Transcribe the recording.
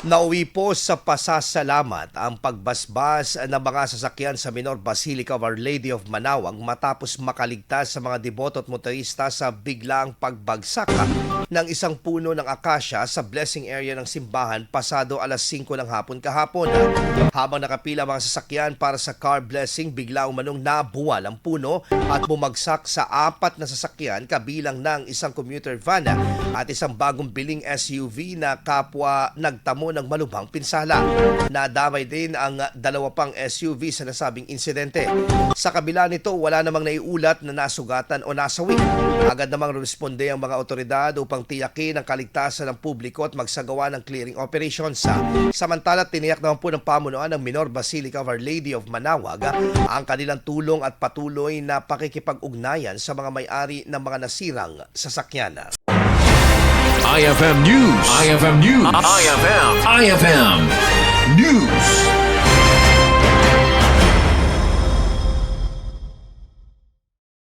Nauwi po sa pasasalamat ang pagbasbas ng mga sasakyan sa Minor Basilica of Our Lady of Manaoag matapos makaligtas sa mga deboto at motorista sa biglaang pagbagsak ng isang puno ng akasya sa blessing area ng simbahan pasado alas 5 ng hapon kahapon. Habang nakapila mga sasakyan para sa car blessing, bigla umanong nabuwal ang puno at bumagsak sa 4 na sasakyan kabilang ng isang commuter van at isang bagong biling SUV na kapwa nagtamo ng malubhang pinsala. Nadamay din ang 2 pang SUV sa nasabing insidente. Sa kabila nito, wala namang naiulat na nasugatan o nasawi. Agad namang responde ang mga otoridad upang tiyakin ang kaligtasan ng publiko at magsagawa ng clearing operations. Samantala, tiniyak naman po ng pamunuan ng Minor Basilica of Our Lady of Manaoag ang kanilang tulong at patuloy na pakikipag-ugnayan sa mga may-ari ng mga nasirang sasakyan. IFM News. IFM News. IFM News.